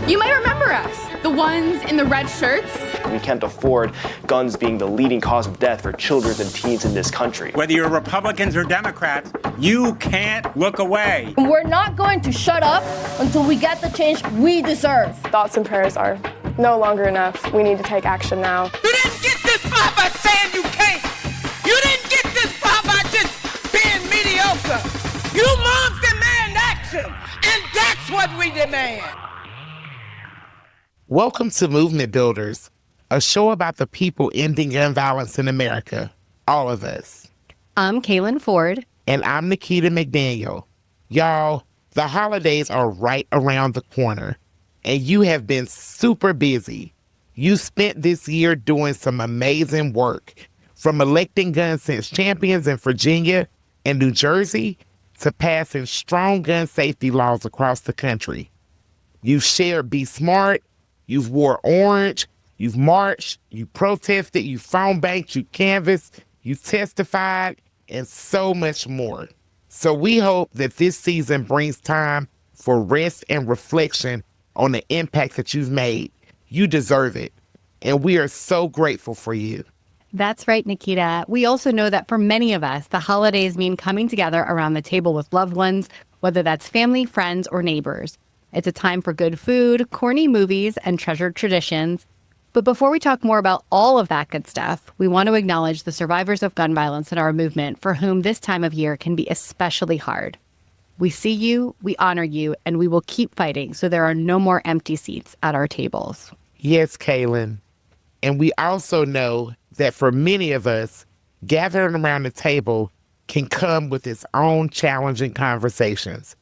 You might remember us, the ones in the red shirts. We can't afford guns being the leading cause of death for children and teens in this country. Whether you're Republicans or Democrats, you can't look away. We're not going to shut up until we get the change we deserve. Thoughts and prayers are no longer enough. We need to take action now. You didn't get this far by saying you can't. You didn't get this far by just being mediocre. You moms demand action, and that's what we demand. Welcome to Movement Builders, a show about the people ending gun violence in America, all of us. I'm Kaylin Ford. And I'm Nikita McDaniel. Y'all, the holidays are right around the corner, and you have been super busy. You spent this year doing some amazing work, from electing gun sense champions in Virginia and New Jersey to passing strong gun safety laws across the country. You've shared Be Smart, you've wore orange, you've marched, you protested, you phone banked, you canvassed, you testified, and so much more. So we hope that this season brings time for rest and reflection on the impact that you've made. You deserve it. And we are so grateful for you. That's right, Nikita. We also know that for many of us, the holidays mean coming together around the table with loved ones, whether that's family, friends, or neighbors. It's a time for good food, corny movies, and treasured traditions. But before we talk more about all of that good stuff, we want to acknowledge the survivors of gun violence in our movement for whom this time of year can be especially hard. We see you, we honor you, and we will keep fighting so there are no more empty seats at our tables. Yes, Kaylin. And we also know that for many of us, gathering around the table can come with its own challenging conversations,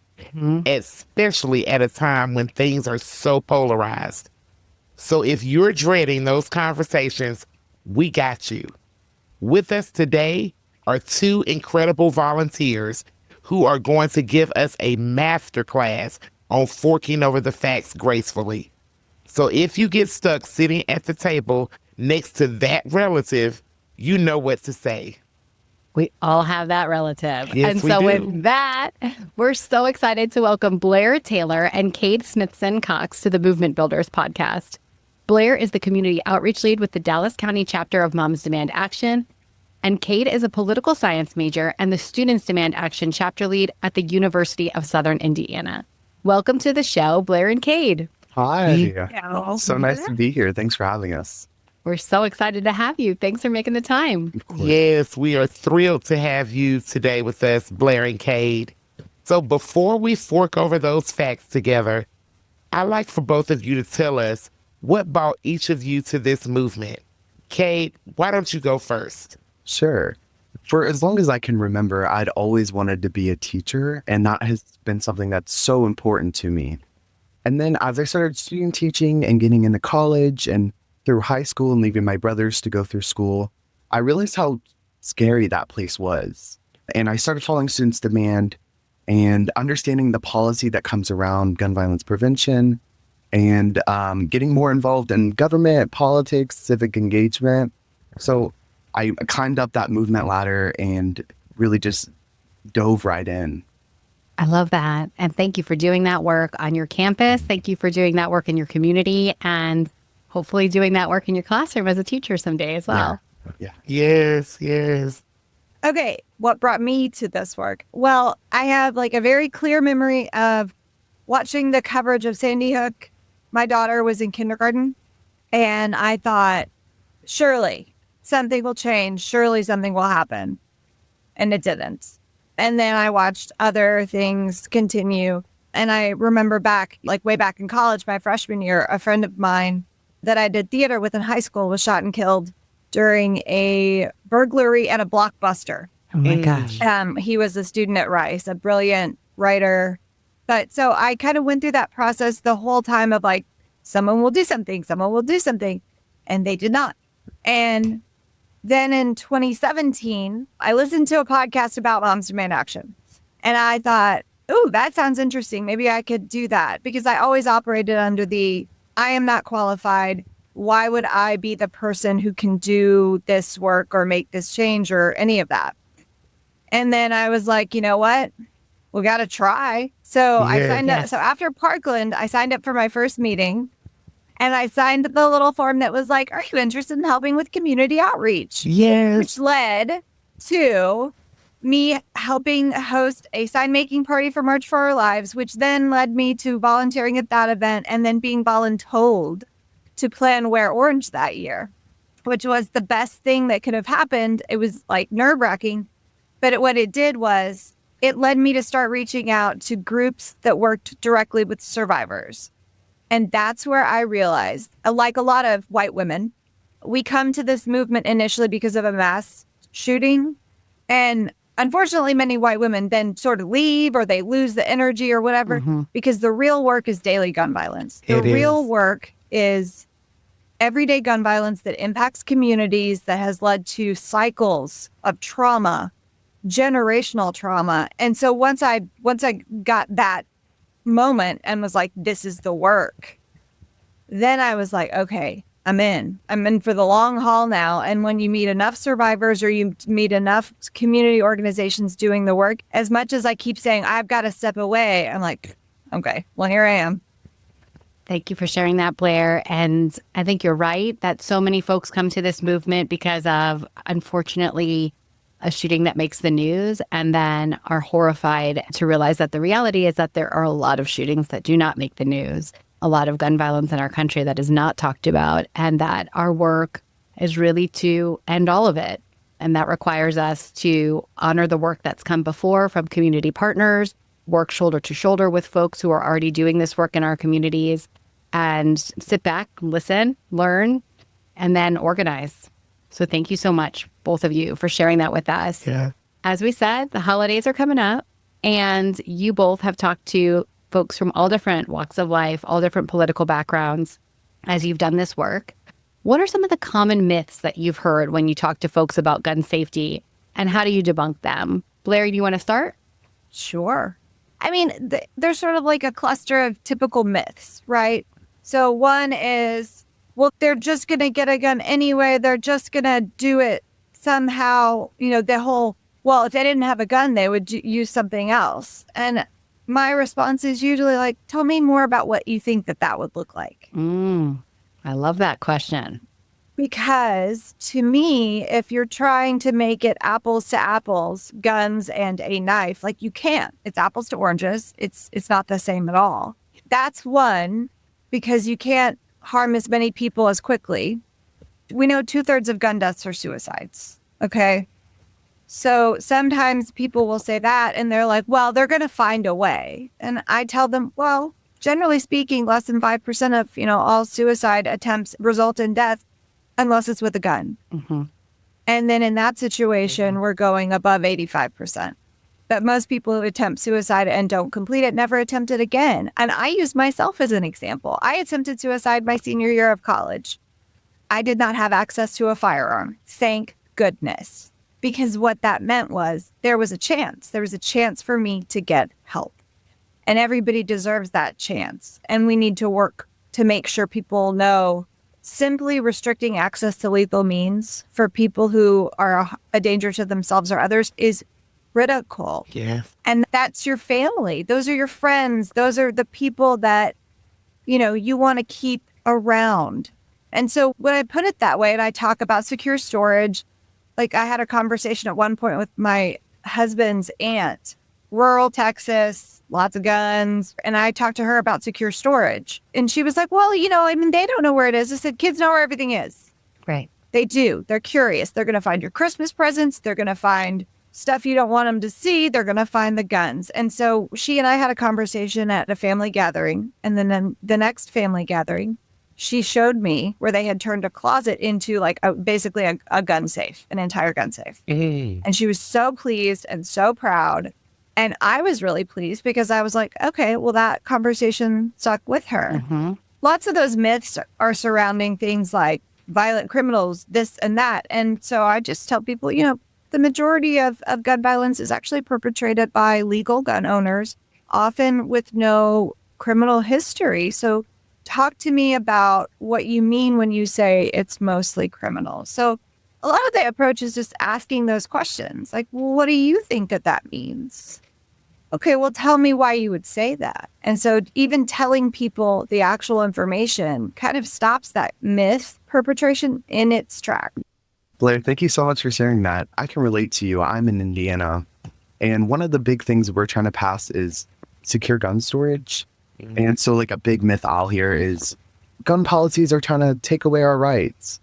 especially at a time when things are so polarized. So if you're dreading those conversations, we got you. With us today are two incredible volunteers who are going to give us a masterclass on forking over the facts gracefully. So if you get stuck sitting at the table next to that relative, you know what to say. We all have that relative. Yes, and we so do. with that, we're so excited to welcome Blair Taylor and Cade Smithson-Cox to the Movement Builders podcast. Blair is the community outreach lead with the Dallas County chapter of Moms Demand Action, and Cade is a political science major and the Students Demand Action chapter lead at the University of Southern Indiana. Welcome to the show, Blair and Cade. Hi. So nice to be here. Thanks for having us. We're so excited to have you. Thanks for making the time. Yes, we are thrilled to have you today with us, Blair and Cade. So before we fork over those facts together, I'd like for both of you to tell us what brought each of you to this movement. Cade, why don't you go first? Sure. For as long as I can remember, I'd always wanted to be a teacher, and that has been something that's so important to me. And then as I started student teaching and getting into college and through high school and leaving my brothers to go through school, I realized how scary that place was. And I started following Students Demand and understanding the policy that comes around gun violence prevention and getting more involved in government, politics, civic engagement. So I climbed up that movement ladder and really just dove right in. I love that. And thank you for doing that work on your campus. Thank you for doing that work in your community and hopefully doing that work in your classroom as a teacher someday as well. Yeah. Yes, yes. Okay, what brought me to this work? Well, I have like a very clear memory of watching the coverage of Sandy Hook. My daughter was in kindergarten, and I thought, surely something will change. Surely something will happen. And it didn't. And then I watched other things continue. And I remember back, like way back in college, my freshman year, a friend of mine that I did theater with in high school was shot and killed during a burglary at a Blockbuster. Oh my gosh. He was a student at Rice, a brilliant writer. But so I kind of went through that process the whole time of like, someone will do something, someone will do something. And they did not. And then in 2017, I listened to a podcast about Moms Demand Action. And I thought, ooh, that sounds interesting. Maybe I could do that. Because I always operated under the, I am not qualified. Why would I be the person who can do this work or make this change or any of that? And then I was like, you know what? we got to try. So I Yeah. signed up. So after Parkland, I signed up for my first meeting, and I signed the little form that was like, are you interested in helping with community outreach? Yes. Which led to me helping host a sign making party for March for Our Lives, which then led me to volunteering at that event and then being voluntold to plan Wear Orange that year, which was the best thing that could have happened. It was like nerve wracking, but what it did was it led me to start reaching out to groups that worked directly with survivors. And that's where I realized, like a lot of white women, we come to this movement initially because of a mass shooting. And unfortunately, many white women then sort of leave or they lose the energy or whatever, because the real work is daily gun violence. The real work is everyday gun violence that impacts communities, that has led to cycles of trauma, generational trauma. And so once I got that moment and was like, this is the work, then I was like, okay, I'm in for the long haul now. And when you meet enough survivors or you meet enough community organizations doing the work, as much as I keep saying, I've got to step away, I'm like, okay, well, here I am. Thank you for sharing that, Blair. And I think you're right that so many folks come to this movement because of, unfortunately, a shooting that makes the news and then are horrified to realize that the reality is that there are a lot of shootings that do not make the news, a lot of gun violence in our country that is not talked about, and that our work is really to end all of it. And that requires us to honor the work that's come before from community partners, work shoulder to shoulder with folks who are already doing this work in our communities, and sit back, listen, learn, and then organize. So thank you so much, both of you, for sharing that with us. Yeah. As we said, the holidays are coming up, and you both have talked to folks from all different walks of life, all different political backgrounds, as you've done this work. What are some of the common myths that you've heard when you talk to folks about gun safety, and how do you debunk them? Blair, do you want to start? Sure. I mean, there's sort of like a cluster of typical myths, right? So one is, well, they're just going to get a gun anyway. They're just going to do it somehow. You know, the whole, well, if they didn't have a gun, they would use something else. And my response is usually like, tell me more about what you think that would look like. I love that question. Because to me, if you're trying to make it apples to apples, guns and a knife, like you can't. It's apples to oranges. It's not the same at all. That's one, because you can't harm as many people as quickly. We know 2/3 of gun deaths are suicides. Okay. So sometimes people will say that and they're like, well, they're going to find a way. And I tell them, well, generally speaking, less than 5% of, all suicide attempts result in death unless it's with a gun. And then in that situation, we're going above 85%. But most people who attempt suicide and don't complete it never attempt it again. And I use myself as an example. I attempted suicide my senior year of college. I did not have access to a firearm. Thank goodness. Because what that meant was there was a chance. There was a chance for me to get help. And everybody deserves that chance. And we need to work to make sure people know simply restricting access to lethal means for people who are a danger to themselves or others is critical. Yeah. And that's your family. Those are your friends. Those are the people that, you want to keep around. And so when I put it that way, and I talk about secure storage, like I had a conversation at one point with my husband's aunt, rural Texas, lots of guns. And I talked to her about secure storage. And she was like, well, they don't know where it is. I said, kids know where everything is. Right. They do. They're curious. They're going to find your Christmas presents. They're going to find stuff you don't want them to see. They're going to find the guns. And so she and I had a conversation at a family gathering. And then the next family gathering, she showed me where they had turned a closet into like basically a gun safe, an entire gun safe. And she was so pleased and so proud. And I was really pleased because I was like, okay, well, that conversation stuck with her. Lots of those myths are surrounding things like violent criminals, this and that. And so I just tell people, the majority of gun violence is actually perpetrated by legal gun owners, often with no criminal history. So talk to me about what you mean when you say it's mostly criminal. So a lot of the approach is just asking those questions. Like, well, what do you think that means? Okay, well, tell me why you would say that. And so even telling people the actual information kind of stops that myth perpetration in its track. Blair, thank you so much for sharing that. I can relate to you. I'm in Indiana, and one of the big things we're trying to pass is secure gun storage. And so like a big myth I'll hear is gun policies are trying to take away our rights.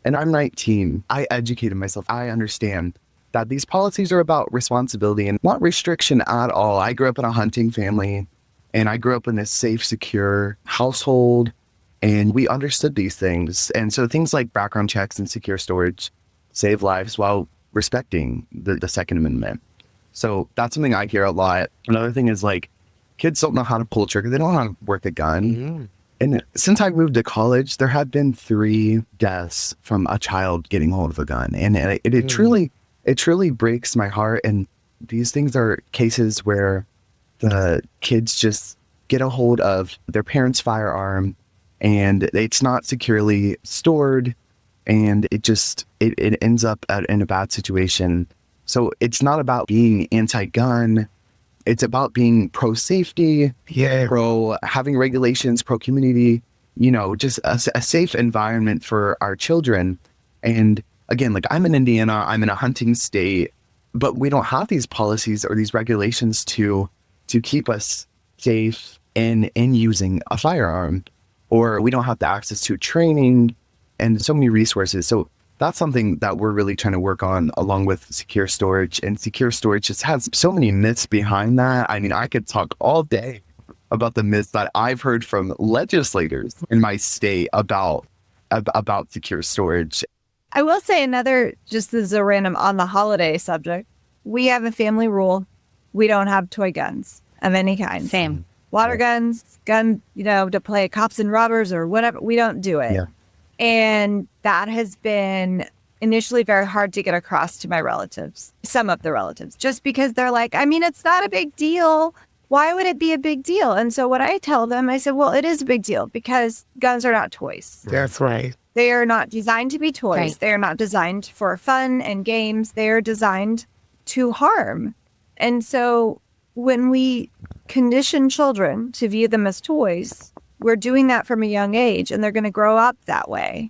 And I'm 19. I educated myself. I understand that these policies are about responsibility and not restriction at all. I grew up in a hunting family, and I grew up in a safe, secure household, and we understood these things. And so things like background checks and secure storage save lives while respecting the Second Amendment. So that's something I hear a lot. Another thing is like, kids don't know how to pull a trigger. They don't know how to work a gun. And since I moved to college, there have been 3 deaths from a child getting hold of a gun. And it truly breaks my heart. And these things are cases where the kids just get a hold of their parents' firearm and it's not securely stored, and it ends up in a bad situation. So it's not about being anti-gun. It's about being pro-safety, pro having regulations, pro-community, just a safe environment for our children. And again, like I'm in Indiana, I'm in a hunting state, but we don't have these policies or these regulations to keep us safe in using a firearm, or we don't have the access to training and so many resources. So that's something that we're really trying to work on along with secure storage. And secure storage just has so many myths behind that. I mean, I could talk all day about the myths that I've heard from legislators in my state about secure storage. I will say another, just as a random on the holiday subject, we have a family rule. We don't have toy guns of any kind. Same. Water guns, to play cops and robbers or whatever. We don't do it. Yeah. And that has been initially very hard to get across to my relatives, some of the relatives, just because they're like, I mean, it's not a big deal. Why would it be a big deal? And so what I tell them, I said, well, it is a big deal because guns are not toys. That's right. They are not designed to be toys. Right. They are not designed for fun and games. They are designed to harm. And so when we condition children to view them as toys, we're doing that from a young age, and they're going to grow up that way.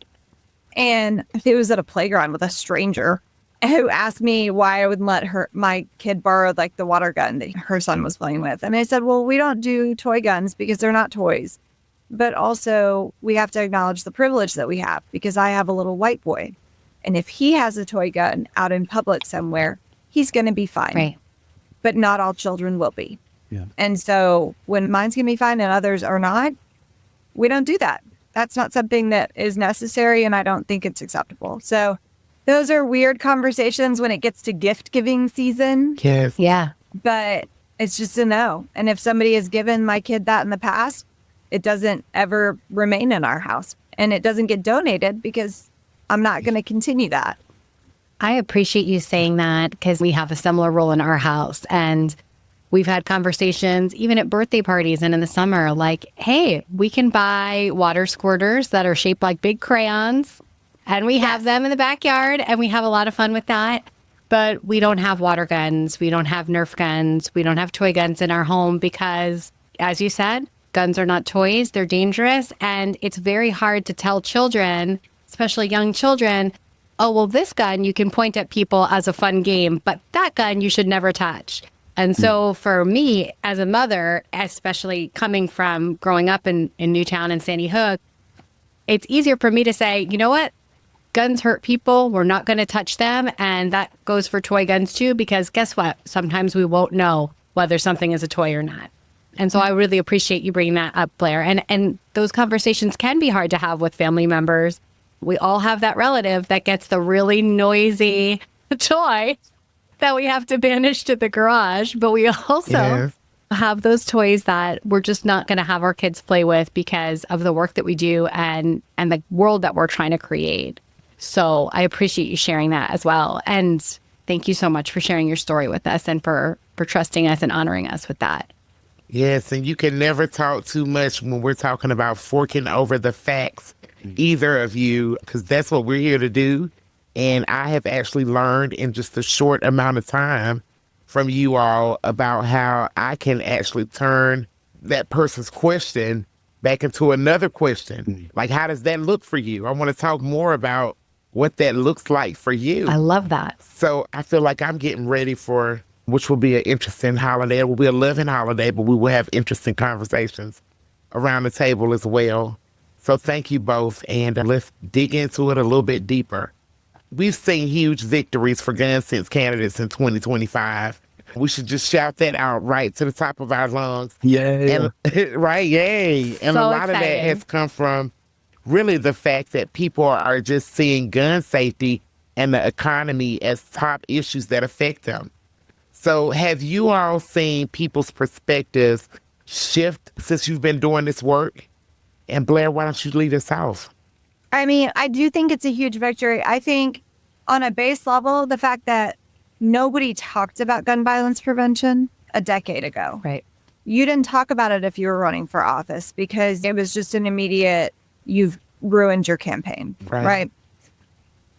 And I was at a playground with a stranger who asked me why I would let my kid borrow like the water gun that her son was playing with. And I said, well, we don't do toy guns because they're not toys. But also we have to acknowledge the privilege that we have, because I have a little white boy. And if he has a toy gun out in public somewhere, he's going to be fine. Right. But not all children will be. Yeah. And so when mine's going to be fine and others are not, we don't do that. That's not something that is necessary, and I don't think it's acceptable. So those are weird conversations when it gets to gift giving season. Yes. Yeah. But it's just a no. And if somebody has given my kid that in the past, it doesn't ever remain in our house, and it doesn't get donated because I'm not going to continue that. I appreciate you saying that, because we have a similar rule in our house, and we've had conversations even at birthday parties and in the summer, like, hey, we can buy water squirters that are shaped like big crayons, and we have them in the backyard, and we have a lot of fun with that. But we don't have water guns. We don't have Nerf guns. We don't have toy guns in our home because, as you said, guns are not toys. They're dangerous. And it's very hard to tell children, especially young children, oh, well, this gun you can point at people as a fun game, but that gun you should never touch. And so for me as a mother, especially coming from growing up in Newtown and Sandy Hook, it's easier for me to say, you know what? Guns hurt people. We're not going to touch them. And that goes for toy guns too, because guess what? Sometimes we won't know whether something is a toy or not. And so I really appreciate you bringing that up, Blair. And those conversations can be hard to have with family members. We all have that relative that gets the really noisy toy that we have to banish to the garage. But we also have those toys that we're just not going to have our kids play with because of the work that we do and the world that we're trying to create. So I appreciate you sharing that as well. And thank you so much for sharing your story with us and for trusting us and honoring us with that. Yes, and you can never talk too much when we're talking about forking over the facts, either of you, because that's what we're here to do. And I have actually learned in just a short amount of time from you all about how I can actually turn that person's question back into another question. Like, how does that look for you? I want to talk more about what that looks like for you. I love that. So I feel like I'm getting ready for, which will be an interesting holiday. It will be a loving holiday, but we will have interesting conversations around the table as well. So thank you both, and let's dig into it a little bit deeper. We've seen huge victories for gun sense candidates in 2025. We should just shout that out right to the top of our lungs. Yeah. And, right, yay. And So a lot of that exciting. has come from really the fact that people are just seeing gun safety and the economy as top issues that affect them. So have you all seen people's perspectives shift since you've been doing this work? And Blair, why don't you lead us off? I mean, I do think it's a huge victory. I think on a base level, the fact that nobody talked about gun violence prevention a decade ago. Right. You didn't talk about it if you were running for office because it was just an immediate, you've ruined your campaign. Right.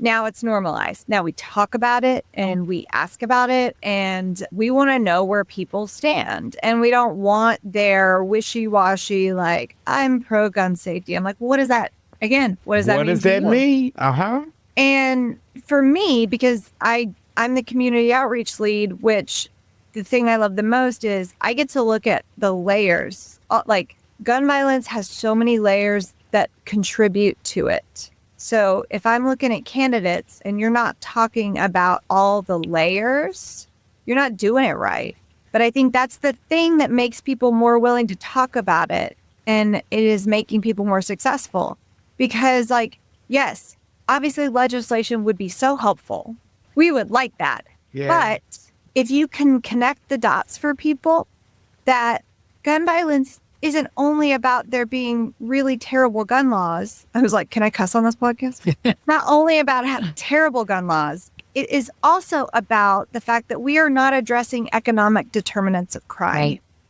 Now it's normalized. Now we talk about it and we ask about it and we want to know where people stand. And we don't want their wishy-washy, like, I'm pro-gun safety. I'm like, what is that? Again, what does that mean? What does that mean? And for me, because I'm the community outreach lead, which the thing I love the most is I get to look at the layers. Like, gun violence has so many layers that contribute to it. So if I'm looking at candidates and you're not talking about all the layers, you're not doing it right. But I think that's the thing that makes people more willing to talk about it. And it is making people more successful. Because, like, yes, obviously legislation would be so helpful. We would like that. Yeah. But if you can connect the dots for people that gun violence isn't only about there being really terrible gun laws. I was like, can I cuss on this podcast? Not only about having terrible gun laws, it is also about the fact that we are not addressing economic determinants of crime.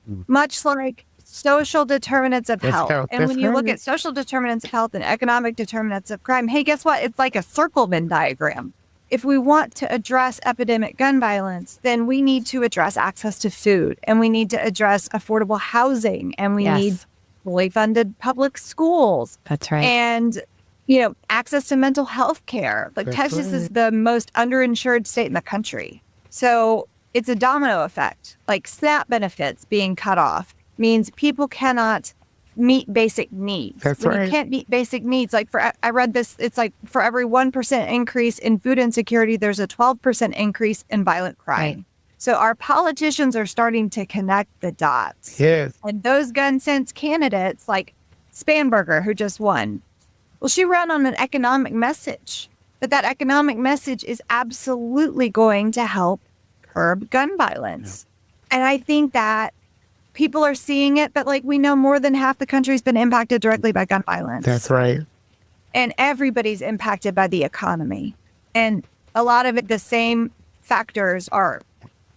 Right. Much like social determinants of health. And That's when you look right. at social determinants of health and economic determinants of crime, hey, guess what? It's like a circle Venn diagram. If we want to address epidemic gun violence, then we need to address access to food and we need to address affordable housing and we Yes. need fully funded public schools. That's right. And, access to mental health care. Like, That's Texas is right. the most underinsured state in the country. So it's a domino effect. Like, SNAP benefits being cut off means people cannot meet basic needs. That's when right. you can't meet basic needs, like I read this, it's like for every 1% increase in food insecurity, there's a 12% increase in violent crime. Right. So our politicians are starting to connect the dots. Yes. And those gun sense candidates like Spanberger, who just won, well, she ran on an economic message, but that economic message is absolutely going to help curb gun violence. And I think that people are seeing it, but like we know more than half the country's been impacted directly by gun violence. That's right. And everybody's impacted by the economy. And a lot of it, the same factors are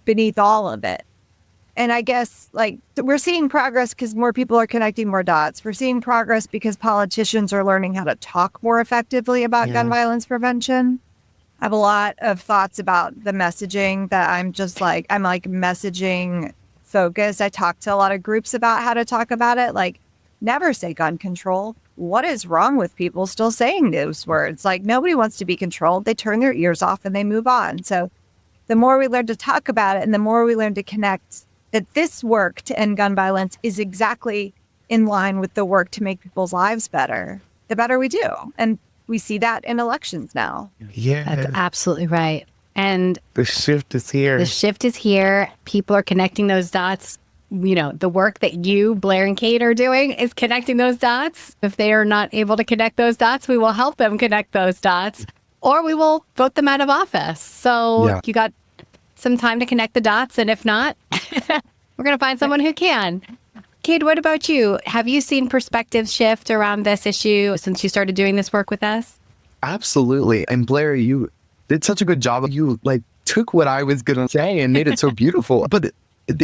beneath all of it. And I guess like we're seeing progress because more people are connecting more dots. We're seeing progress because politicians are learning how to talk more effectively about gun violence prevention. I have a lot of thoughts about the messaging that I'm like messaging focused. I talk to a lot of groups about how to talk about it. Like, never say gun control. What is wrong with people still saying those words? Like, nobody wants to be controlled. They turn their ears off and they move on. So the more we learn to talk about it and the more we learn to connect that this work to end gun violence is exactly in line with the work to make people's lives better, the better we do. And we see that in elections now. Yeah. That's absolutely right. And The shift is here. the shift is here. People are connecting those dots. The work that you, Blair and Cade are doing is connecting those dots. If they are not able to connect those dots, we will help them connect those dots or we will vote them out of office. So you got some time to connect the dots. And if not, we're going to find someone who can. Cade, what about you? Have you seen perspectives shift around this issue since you started doing this work with us? Absolutely. And Blair, you did such a good job. You took what I was going to say and made it so beautiful. But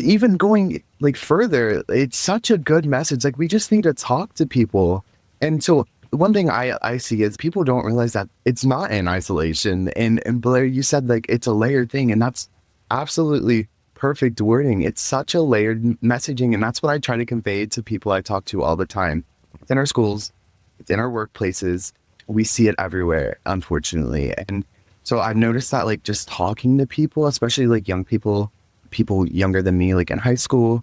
even going further, it's such a good message. Like, we just need to talk to people. And so one thing I see is people don't realize that it's not in isolation. And Blair, you said it's a layered thing, and that's absolutely perfect wording. It's such a layered messaging, and that's what I try to convey to people I talk to all the time. It's in our schools, it's in our workplaces. We see it everywhere, unfortunately. And so I've noticed that, like, just talking to people, especially like young people, people younger than me, like in high school,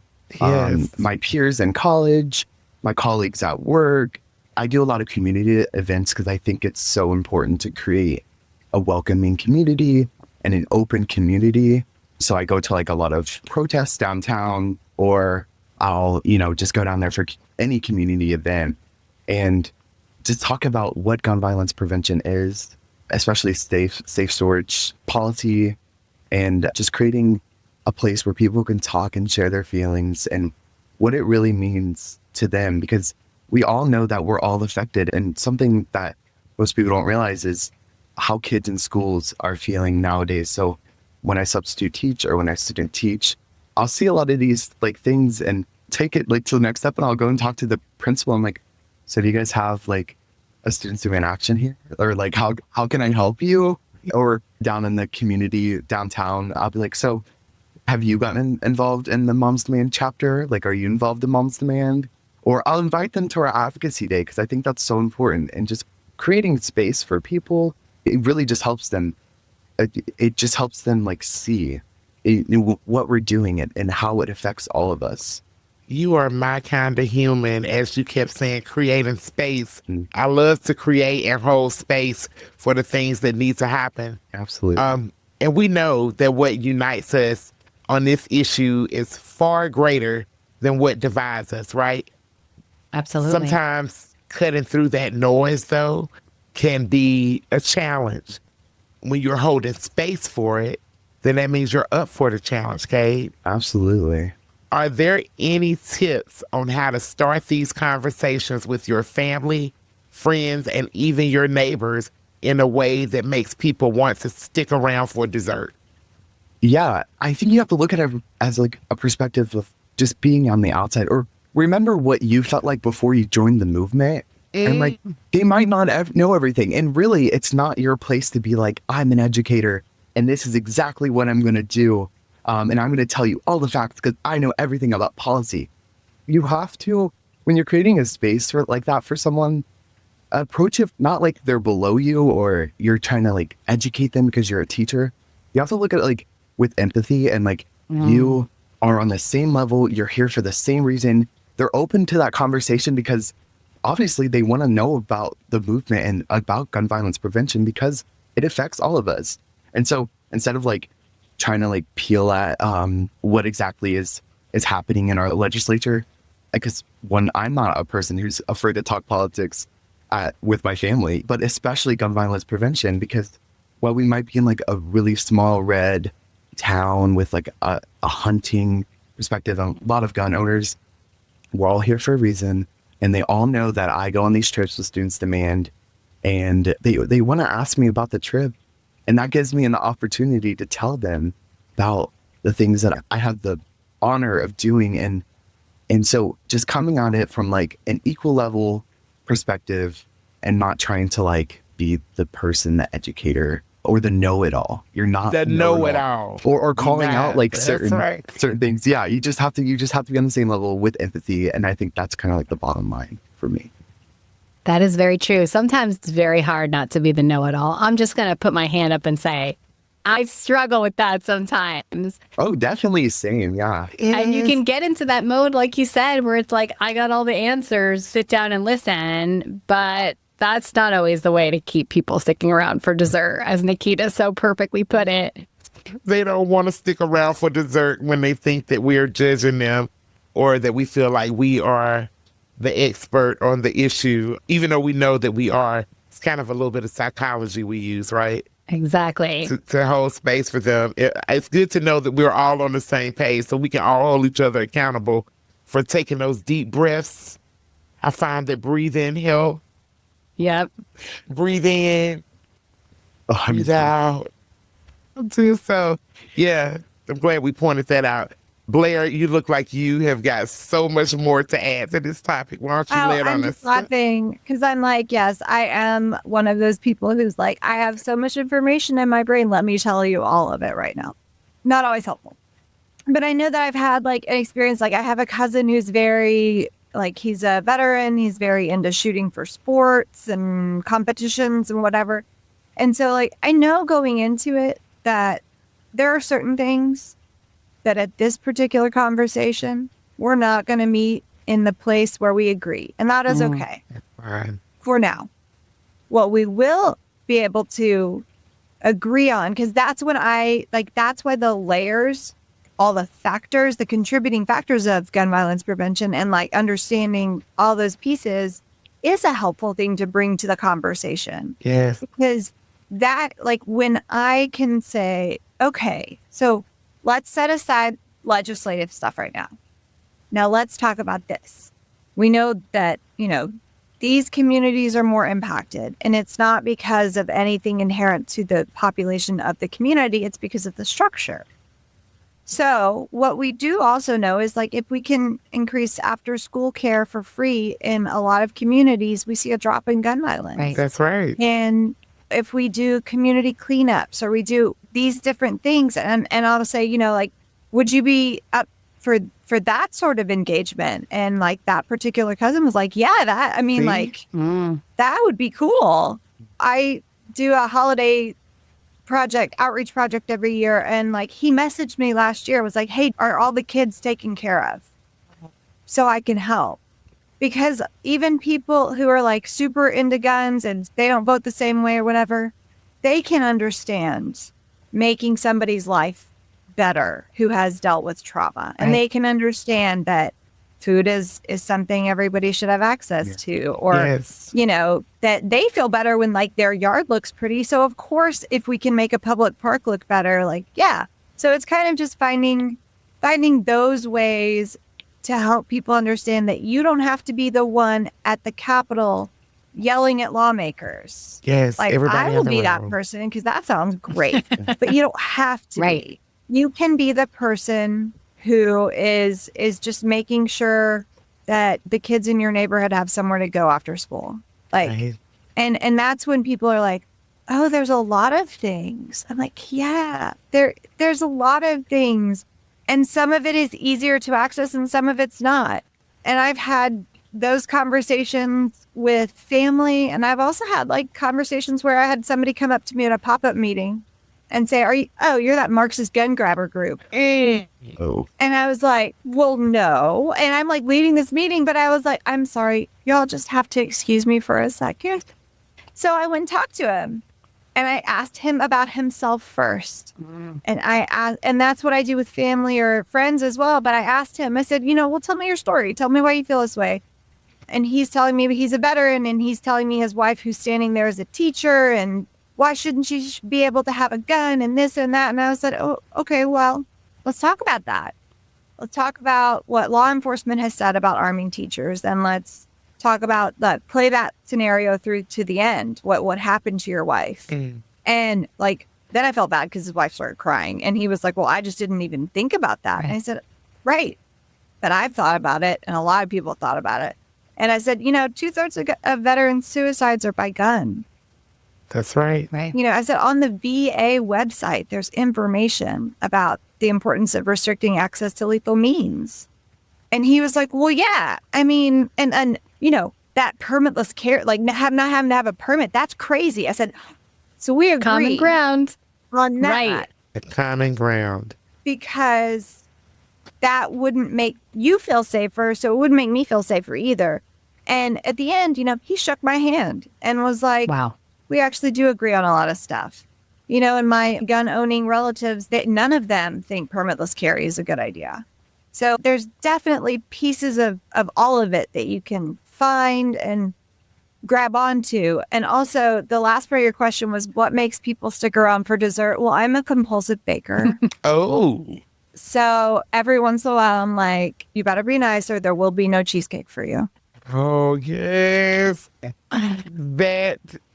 my peers in college, my colleagues at work. I do a lot of community events because I think it's so important to create a welcoming community and an open community. So I go to like a lot of protests downtown, or I'll, just go down there for any community event and just talk about what gun violence prevention is, especially safe storage policy, and just creating a place where people can talk and share their feelings and what it really means to them, because we all know that we're all affected. And something that most people don't realize is how kids in schools are feeling nowadays. So when I substitute teach or when I student teach, I'll see a lot of these like things and take it like to the next step, and I'll go and talk to the principal. I'm like, so do you guys have like a student student action here? Or like, how can I help you? Or down in the community downtown, I'll be like, so have you gotten involved in the Moms Demand chapter? Like, are you involved in Moms Demand? Or I'll invite them to our advocacy day, because I think that's so important. And just creating space for people, it really just helps them. It just helps them like see what we're doing and how it affects all of us. You are my kind of human, as you kept saying, creating space. I love to create and hold space for the things that need to happen. Absolutely. And we know that what unites us on this issue is far greater than what divides us, right? Absolutely. Sometimes cutting through that noise, though, can be a challenge. When you're holding space for it, then that means you're up for the challenge, Cade. Absolutely. Are there any tips on how to start these conversations with your family, friends, and even your neighbors in a way that makes people want to stick around for dessert? Yeah, I think you have to look at it as like a perspective of just being on the outside, or remember what you felt like before you joined the movement. And like, they might not know everything. And really, it's not your place to be like, I'm an educator and this is exactly what I'm going to do. And I'm going to tell you all the facts because I know everything about policy. You have to, when you're creating a space like that for someone, approach it not like they're below you or you're trying to like educate them because you're a teacher. You have to look at it like with empathy and like you are on the same level. You're here for the same reason. They're open to that conversation because obviously they want to know about the movement and about gun violence prevention because it affects all of us. And so instead of like trying to like peel at what exactly is happening in our legislature, because one, I'm not a person who's afraid to talk politics with my family, but especially gun violence prevention, because while we might be in like a really small red town with like a hunting perspective on a lot of gun owners, we're all here for a reason. And they all know that I go on these trips with Students Demand, and they want to ask me about the trip. And that gives me an opportunity to tell them about the things that I have the honor of doing. And so just coming at it from like an equal level perspective and not trying to like be the person, the educator or the know-it-all. You're not the know-it-all. Or calling out like certain things. Yeah, you just have to be on the same level with empathy. And I think that's kind of like the bottom line for me. That is very true. Sometimes it's very hard not to be the know-it-all. I'm just going to put my hand up and say, I struggle with that sometimes. Oh, definitely same. Yeah. And you can get into that mode, like you said, where it's like, I got all the answers, sit down and listen. But that's not always the way to keep people sticking around for dessert, as Nikita so perfectly put it. They don't want to stick around for dessert when they think that we're judging them or that we feel like we are the expert on the issue, even though we know that we are. It's kind of a little bit of psychology we use, right? Exactly. To hold space for them. It's good to know that we're all on the same page so we can all hold each other accountable for taking those deep breaths. I find that breathing helps. Yep. Breathe in. Breathe out. So, yeah, I'm glad we pointed that out. Blair, you look like you have got so much more to add to this topic. Why don't you lay it on us? I'm just laughing because I'm like, yes, I am one of those people who's like, I have so much information in my brain. Let me tell you all of it right now. Not always helpful. But I know that I've had like an experience, like I have a cousin who's very, like he's a veteran. He's very into shooting for sports and competitions and whatever. And so like, I know going into it that there are certain things that at this particular conversation, we're not going to meet in the place where we agree. And that is okay. Right. For now. What we will be able to agree on, because that's when that's why the layers, all the factors, the contributing factors of gun violence prevention and like understanding all those pieces is a helpful thing to bring to the conversation. Yes. Because that, like when I can say, okay, so let's set aside legislative stuff right now. Now let's talk about this. We know that, these communities are more impacted, and it's not because of anything inherent to the population of the community. It's because of the structure. So what we do also know is like if we can increase after school care for free in a lot of communities, we see a drop in gun violence. Right. That's right. And if we do community cleanups or we do these different things, and I'll say, like, would you be up for that sort of engagement? And like that particular cousin was like, yeah, that would be cool. I do a holiday outreach project every year. And like, he messaged me last year, was like, hey, are all the kids taken care of? So I can help. Because even people who are like super into guns and they don't vote the same way or whatever, they can understand making somebody's life better who has dealt with trauma. And they can understand that food is something everybody should have access to, or, that they feel better when like their yard looks pretty. So of course, if we can make a public park look better, so it's kind of just finding those ways to help people understand that you don't have to be the one at the Capitol yelling at lawmakers. Yes, like I will be that person because that sounds great, but you don't have to be. You can be the person who is just making sure that the kids in your neighborhood have somewhere to go after school. And that's when people are like, oh, there's a lot of things. I'm like, yeah, there's a lot of things. And some of it is easier to access and some of it's not. And I've had those conversations with family. And I've also had like conversations where I had somebody come up to me at a pop-up meeting and say, you're that Marxist gun grabber group. Oh. And I was like, well, no. And I'm like leading this meeting, but I was like, I'm sorry, y'all just have to excuse me for a second. So I went and talked to him and I asked him about himself first. And that's what I do with family or friends as well. But I asked him, I said, well, tell me your story. Tell me why you feel this way. And he's telling me he's a veteran, and he's telling me his wife who's standing there as a teacher, and why shouldn't she be able to have a gun and this and that? And I said, oh, okay, well, let's talk about that. Let's talk about what law enforcement has said about arming teachers. And let's talk about play that scenario through to the end. What happened to your wife? And like, then I felt bad because his wife started crying. And he was like, well, I just didn't even think about that. And I said, right. But I've thought about it. And a lot of people thought about it. And I said, 2/3 of veteran suicides are by gun. That's right. Right. I said on the VA website, there's information about the importance of restricting access to lethal means. And he was like, well, yeah, I mean, and that permitless care, like not having to have a permit, that's crazy. I said, so we agree. Common ground. On that. Right. The common ground. Because that wouldn't make you feel safer, so it wouldn't make me feel safer either. And at the end, he shook my hand and was like, wow. We actually do agree on a lot of stuff. And my gun-owning relatives, none of them think permitless carry is a good idea. So there's definitely pieces of all of it that you can find and grab onto. And also, the last part of your question was, what makes people stick around for dessert? Well, I'm a compulsive baker. Oh. So every once in a while, I'm like, you better be nice or there will be no cheesecake for you. Oh, yes.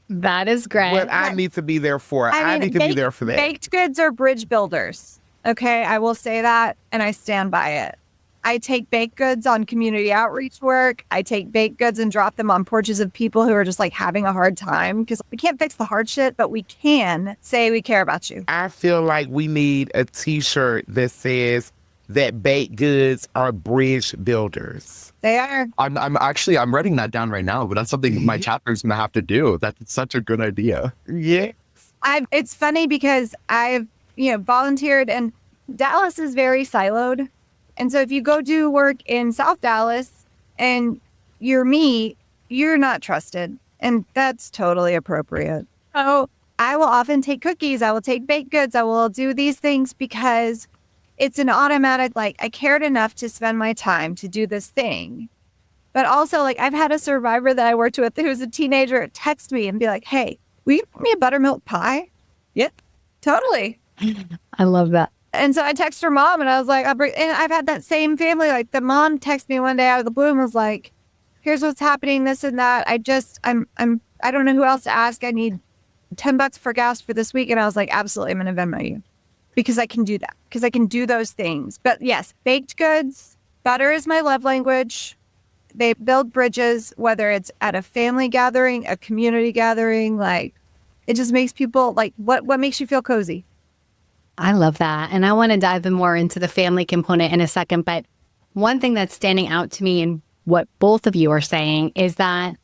That is great. What I need to be there for. I need to be there for that. Baked goods are bridge builders. Okay, I will say that, and I stand by it. I take baked goods on community outreach work. I take baked goods and drop them on porches of people who are just like having a hard time, because we can't fix the hard shit, but we can say we care about you. I feel like we need a t-shirt that says, that baked goods are bridge builders. They are. I'm writing that down right now, but that's something my chapter's gonna have to do. That's such a good idea. Yeah. It's funny because I've, volunteered, and Dallas is very siloed. And so if you go do work in South Dallas and you're me, you're not trusted. And that's totally appropriate. So I will often take cookies. I will take baked goods. I will do these things because it's an automatic, like, I cared enough to spend my time to do this thing. But also, like, I've had a survivor that I worked with who's a teenager text me and be like, hey, will you make me a buttermilk pie? Yep, totally. I love that. And so I text her mom and I was like, and I've had that same family. Like, the mom texted me one day out of the blue and was like, here's what's happening, this and that. I don't know who else to ask. I need $10 for gas for this week. And I was like, absolutely, I'm going to Venmo you because I can do that, because I can do those things. But yes, baked goods, butter is my love language. They build bridges, whether it's at a family gathering, a community gathering, like, it just makes people, like, what makes you feel cozy? I love that. And I want to dive in more into the family component in a second. But one thing that's standing out to me in what both of you are saying is that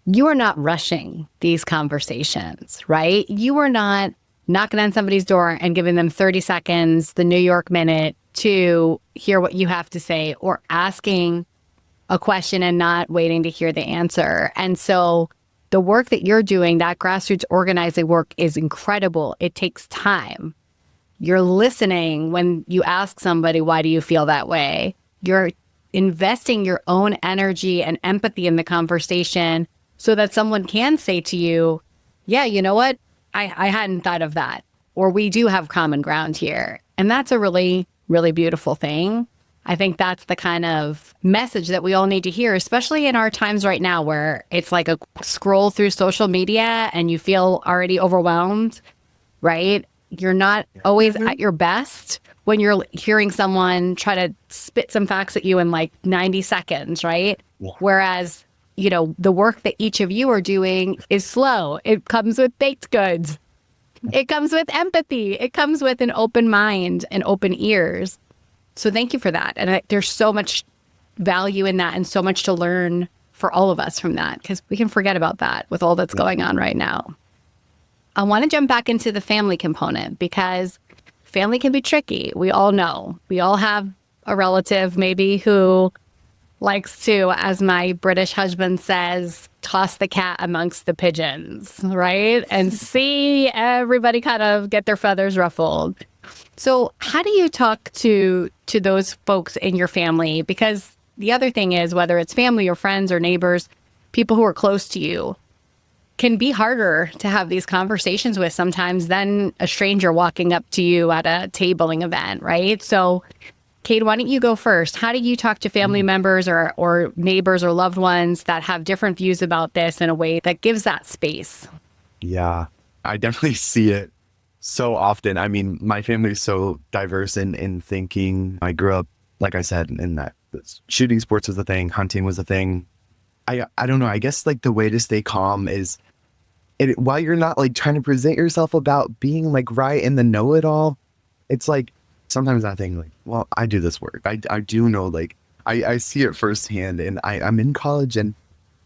you are not rushing these conversations, right? You are not knocking on somebody's door and giving them 30 seconds, the New York minute, to hear what you have to say, or asking a question and not waiting to hear the answer. And so the work that you're doing, that grassroots organizing work, is incredible. It takes time. You're listening when you ask somebody, why do you feel that way? You're investing your own energy and empathy in the conversation so that someone can say to you, yeah, you know what? I hadn't thought of that. Or we do have common ground here. And that's a really, really beautiful thing. I think that's the kind of message that we all need to hear, especially in our times right now where it's like a scroll through social media and you feel already overwhelmed, right? You're not always at your best when you're hearing someone try to spit some facts at you in like 90 seconds, right? Yeah. Whereas, the work that each of you are doing is slow. It comes with baked goods. It comes with empathy. It comes with an open mind and open ears. So thank you for that. And there's so much value in that and so much to learn for all of us from that, because we can forget about that with all that's going on right now. I want to jump back into the family component because family can be tricky. We all know. We all have a relative maybe who likes to, as my British husband says, toss the cat amongst the pigeons, right? And see everybody kind of get their feathers ruffled. So how do you talk to those folks in your family? Because the other thing is, whether it's family or friends or neighbors, people who are close to you, can be harder to have these conversations with sometimes than a stranger walking up to you at a tabling event, right? So, Cade, why don't you go first? How do you talk to family members or neighbors or loved ones that have different views about this in a way that gives that space? Yeah, I definitely see it so often. I mean, my family is so diverse in thinking. I grew up, like I said, in that shooting sports was a thing, hunting was a thing. I don't know. I guess like the way to stay calm is while you're not like trying to present yourself about being like right in the know-it-all. It's like sometimes I think like, well, I do this work. I do know, like I see it firsthand, and I'm in college and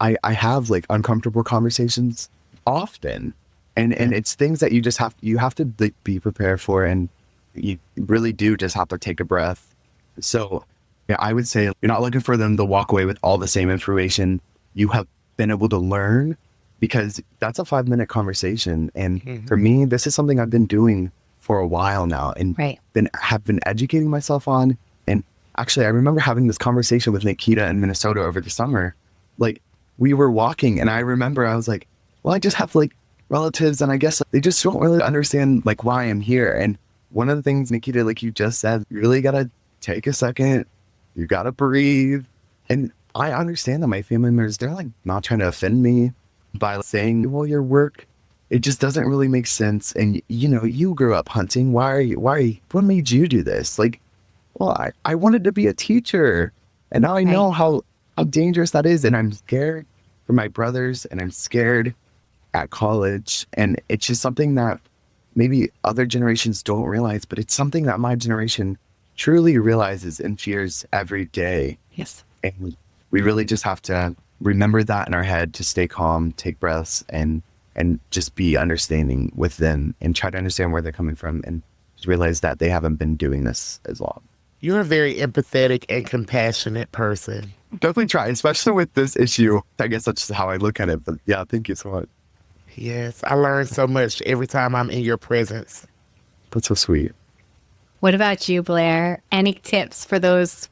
I have like uncomfortable conversations often. And it's things that you have to like, be prepared for, and you really do just have to take a breath. So yeah, I would say you're not looking for them to walk away with all the same information you have been able to learn, because that's a 5-minute conversation. And for me, this is something I've been doing for a while now, and have been educating myself on. And actually, I remember having this conversation with Nikita in Minnesota over the summer. Like, we were walking, and I remember I was like, well, I just have like relatives, and I guess they just don't really understand like why I'm here. And one of the things, Nikita, like you just said, you really gotta take a second. You gotta breathe. And I understand that my family members, they're like not trying to offend me by saying, well, your work, it just doesn't really make sense. And you grew up hunting. What made you do this? Like, well, I wanted to be a teacher, and now I know how dangerous that is. And I'm scared for my brothers, and I'm scared at college. And it's just something that maybe other generations don't realize, but it's something that my generation truly realizes and fears every day. Yes. And we really just have to remember that in our head, to stay calm, take breaths, and just be understanding with them and try to understand where they're coming from and realize that they haven't been doing this as long. You're a very empathetic and compassionate person. Definitely try, especially with this issue. I guess that's just how I look at it. But yeah, thank you so much. Yes, I learn so much every time I'm in your presence. That's so sweet. What about you, Blair? Any tips for those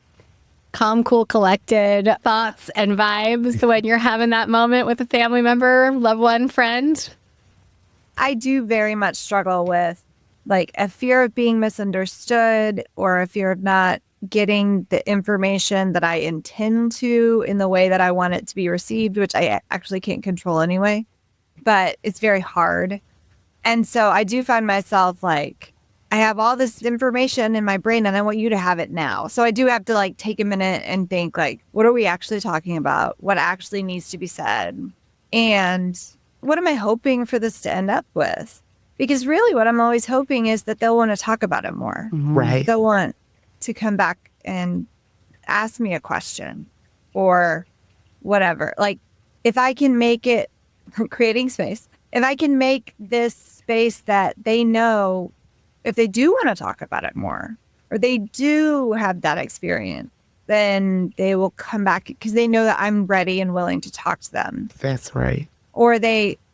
calm, cool, collected thoughts and vibes when you're having that moment with a family member, loved one, friend? I do very much struggle with like a fear of being misunderstood or a fear of not getting the information that I intend to in the way that I want it to be received, which I actually can't control anyway, but it's very hard. And so I do find myself like, I have all this information in my brain and I want you to have it now. So I do have to like take a minute and think like, what are we actually talking about? What actually needs to be said? And what am I hoping for this to end up with? Because really what I'm always hoping is that they'll want to talk about it more. Right. They'll want to come back and ask me a question or whatever. Like if I can make it, creating space, if I can make this space that they know if they do want to talk about it more or they do have that experience, then they will come back because they know that I'm ready and willing to talk to them. That's right. Or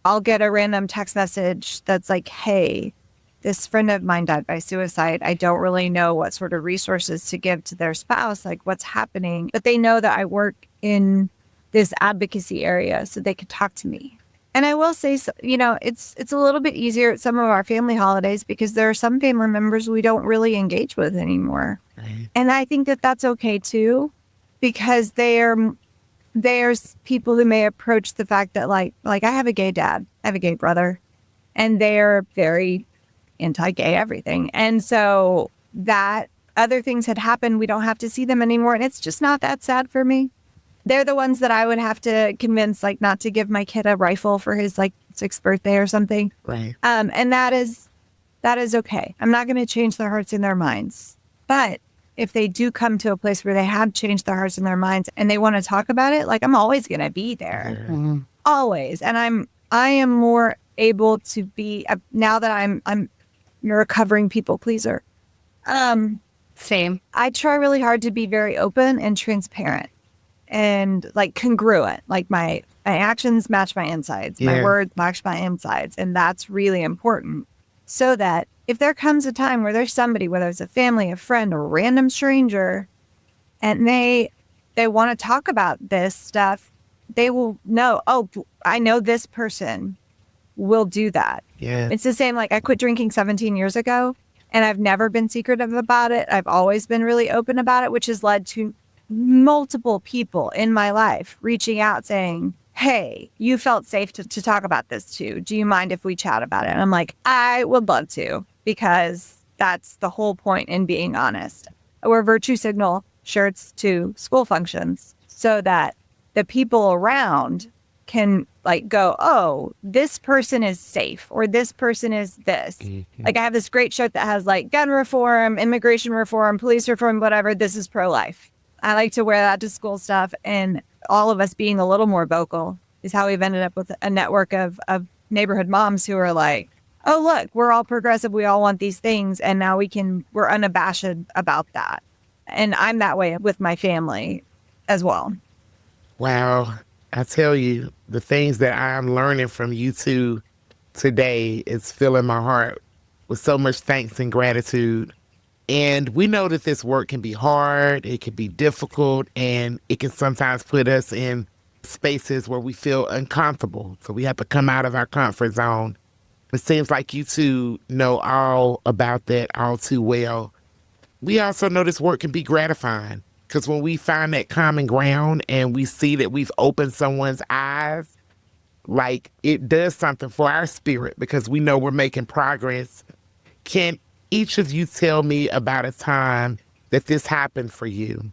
I'll get a random text message that's like, hey, this friend of mine died by suicide. I don't really know what sort of resources to give to their spouse, like what's happening. But they know that I work in this advocacy area so they could talk to me. And I will say, it's a little bit easier at some of our family holidays because there are some family members we don't really engage with anymore. Right. And I think that that's okay too, because there's people who may approach the fact that like I have a gay dad, I have a gay brother, and they're very anti-gay everything. And so that other things had happened, we don't have to see them anymore. And it's just not that sad for me. They're the ones that I would have to convince like not to give my kid a rifle for his like 6th birthday or something. Right. And that is okay. I'm not going to change their hearts and their minds. But if they do come to a place where they have changed their hearts and their minds and they want to talk about it, like I'm always going to be there. Mm-hmm. Always. And I am more able to be now that I'm a recovering people pleaser. Same. I try really hard to be very open and transparent and like congruent. Like my actions match my insides. My words match my insides. And that's really important. So that if there comes a time where there's somebody, whether it's a family, a friend, or a random stranger, and they want to talk about this stuff, they will know, oh, I know this person will do that. Yeah. It's the same, like I quit drinking 17 years ago, and I've never been secretive about it. I've always been really open about it, which has led to multiple people in my life reaching out saying, hey, you felt safe to talk about this too. Do you mind if we chat about it? And I'm like, I would love to, because that's the whole point in being honest. I wear virtue signal shirts to school functions so that the people around can like go, oh, this person is safe, or this person is this. Mm-hmm. Like I have this great shirt that has like gun reform, immigration reform, police reform, whatever. This is pro-life. I like to wear that to school stuff, and all of us being a little more vocal is how we've ended up with a network of neighborhood moms who are like, oh, look, we're all progressive. We all want these things. And now we're unabashed about that. And I'm that way with my family as well. Wow. I tell you, the things that I'm learning from you two today is filling my heart with so much thanks and gratitude. And we know that this work can be hard, it can be difficult, and it can sometimes put us in spaces where we feel uncomfortable. So we have to come out of our comfort zone. It seems like you two know all about that all too well. We also know this work can be gratifying, because when we find that common ground and we see that we've opened someone's eyes, like it does something for our spirit, because we know we're making progress. Can each of you tell me about a time that this happened for you?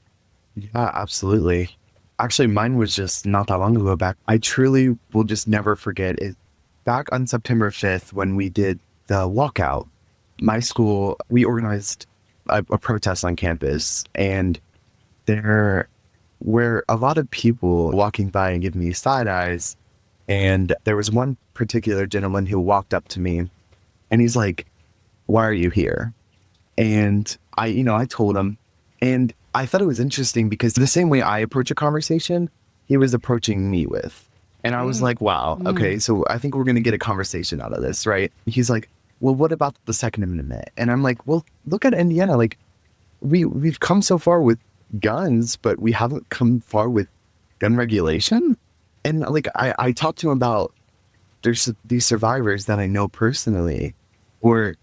Yeah, absolutely. Actually, mine was just not that long ago back. I truly will just never forget it. Back on September 5th, when we did the walkout, my school, we organized a protest on campus, and there were a lot of people walking by and giving me side eyes. And there was one particular gentleman who walked up to me and he's like, "Why are you here?" And I told him, and I thought it was interesting because the same way I approach a conversation, he was approaching me with. And I was like, wow, okay, so I think we're going to get a conversation out of this, right? He's like, well, what about the Second Amendment? And I'm like, well, look at Indiana. Like, we've come so far with guns, but we haven't come far with gun regulation. And like, I talked to him about there's these survivors that I know personally, or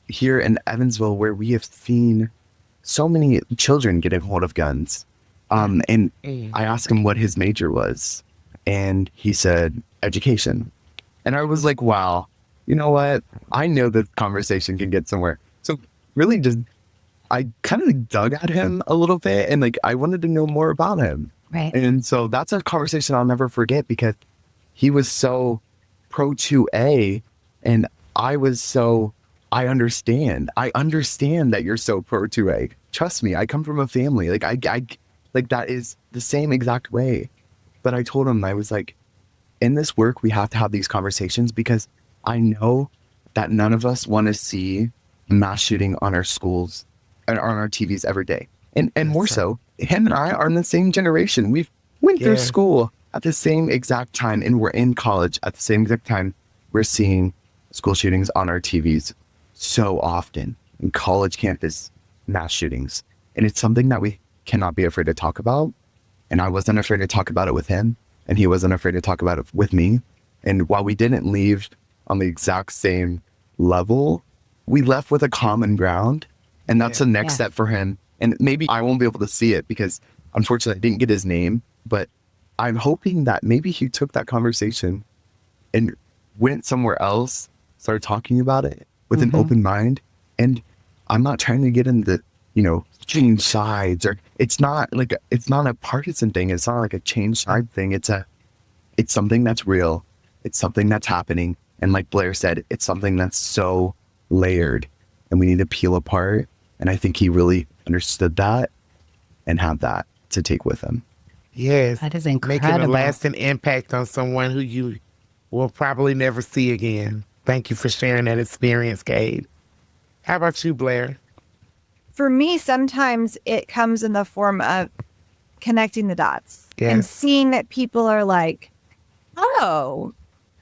here in Evansville, where we have seen so many children getting hold of guns. And I asked him what his major was, and he said education. And I was like, wow, you know what? I know this conversation can get somewhere. So really just, I kind of dug at him a little bit, and like, I wanted to know more about him. Right. And so that's a conversation I'll never forget, because he was so pro 2A, and I was so, I understand that you're so pro 2A. Trust me, I come from a family. Like, I like, that is the same exact way. But I told him, I was like, in this work, we have to have these conversations, because I know that none of us want to see mass shooting on our schools and on our TVs every day. And more so, him and I are in the same generation. We've went through school at the same exact time, and we're in college at the same exact time. We're seeing school shootings on our TVs so often, in college campus mass shootings. And it's something that we cannot be afraid to talk about. And I wasn't afraid to talk about it with him, and he wasn't afraid to talk about it with me. And while we didn't leave on the exact same level, we left with a common ground. And that's the next step for him. And maybe I won't be able to see it because unfortunately I didn't get his name, but I'm hoping that maybe he took that conversation and went somewhere else, started talking about it with an open mind. And I'm not trying to get into, change sides, or it's not a partisan thing. It's not like a change side thing. It's something that's real. It's something that's happening. And like Blair said, it's something that's so layered, and we need to peel apart. And I think he really understood that and had that to take with him. Yes. That is incredible. Making a lasting impact on someone who you will probably never see again. Thank you for sharing that experience, Cade. How about you, Blair? For me, sometimes it comes in the form of connecting the dots and seeing that people are like, oh,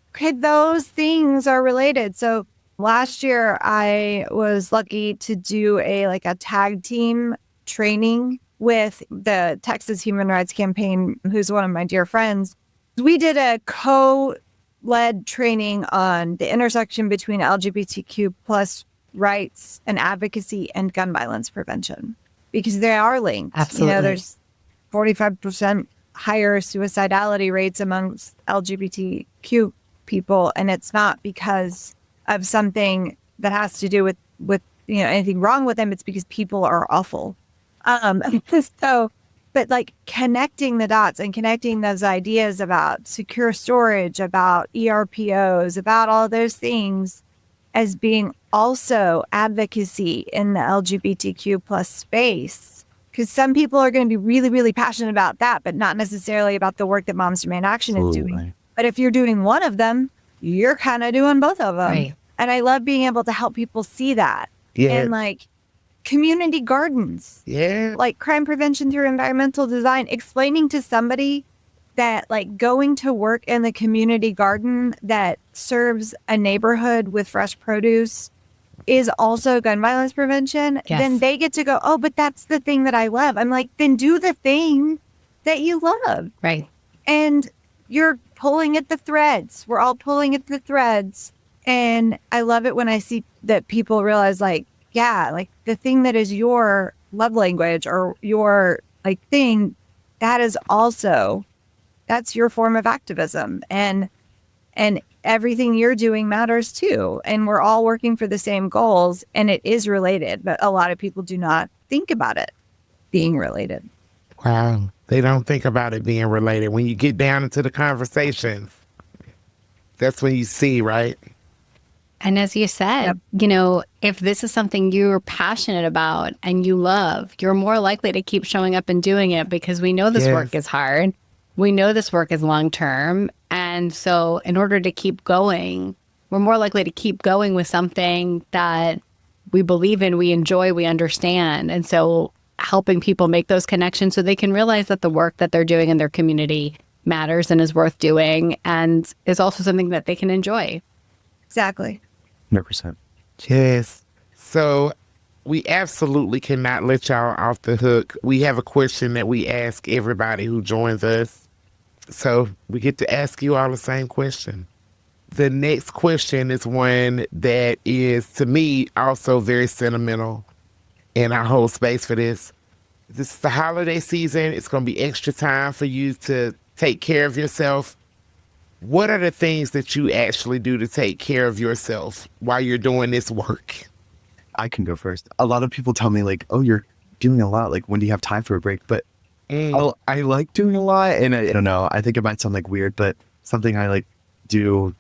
okay, those things are related. So last year, I was lucky to do a tag team training with the Texas Human Rights Campaign, who's one of my dear friends. We did a co-led training on the intersection between LGBTQ plus rights and advocacy and gun violence prevention, because they are linked. Absolutely. There's 45% higher suicidality rates amongst LGBTQ people, and it's not because of something that has to do with anything wrong with them. It's because people are awful. But connecting the dots and connecting those ideas about secure storage, about ERPOs, about all those things as being also advocacy in the LGBTQ plus space. Because some people are going to be really, really passionate about that, but not necessarily about the work that Moms Demand Action is doing. But if you're doing one of them, you're kind of doing both of them. Right. And I love being able to help people see that. Yeah. And community gardens. Yeah. Crime prevention through environmental design, explaining to somebody that going to work in the community garden that serves a neighborhood with fresh produce is also gun violence prevention. Yes. Then they get to go, oh, but that's the thing that I love. I'm like, then do the thing that you love. Right. And you're pulling at the threads. We're all pulling at the threads. And I love it when I see that people realize the thing that is your love language or your thing, that is also, that's your form of activism. And everything you're doing matters too. And we're all working for the same goals, and it is related, but a lot of people do not think about it being related. Wow. They don't think about it being related. When you get down into the conversations, that's when you see, right? And as you said, if this is something you're passionate about and you love, you're more likely to keep showing up and doing it because we know this work is hard. We know this work is long term. And so in order to keep going, we're more likely to keep going with something that we believe in, we enjoy, we understand. And so helping people make those connections so they can realize that the work that they're doing in their community matters and is worth doing and is also something that they can enjoy. Exactly. 100%. Yes. So we absolutely cannot let y'all off the hook. We have a question that we ask everybody who joins us. So we get to ask you all the same question. The next question is one that is, to me, also very sentimental, and I hold space for this. This is the holiday season. It's going to be extra time for you to take care of yourself. What are the things that you actually do to take care of yourself while you're doing this work? I can go first. A lot of people tell me like, oh, you're doing a lot. Like, when do you have time for a break? But I like doing a lot. And I don't know, I think it might sound like weird, but something I like do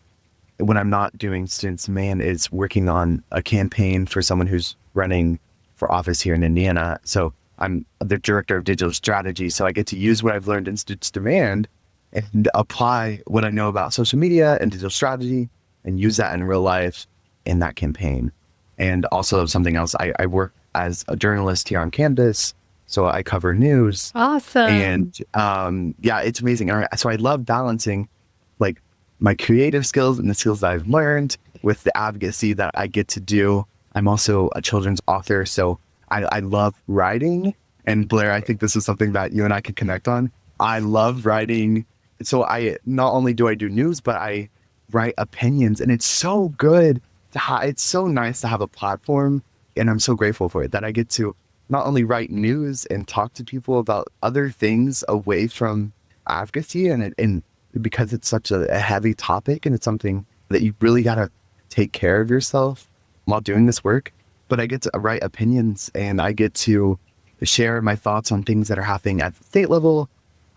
when I'm not doing Students Demand is working on a campaign for someone who's running for office here in Indiana. So I'm the director of digital strategy. So I get to use what I've learned in Students Demand and apply what I know about social media and digital strategy and use that in real life in that campaign. And also something else, I work as a journalist here on campus. So I cover news. Awesome. And yeah, it's amazing. So I love balancing like my creative skills and the skills that I've learned with the advocacy that I get to do. I'm also a children's author. So I love writing. And Blair, I think this is something that you and I could connect on. I love writing. So I not only do I do news, but I write opinions, and it's so good. It's so nice to have a platform, and I'm so grateful for it that I get to not only write news and talk to people about other things away from advocacy, and because it's such a heavy topic and it's something that you really got to take care of yourself while doing this work, but I get to write opinions and I get to share my thoughts on things that are happening at the state level,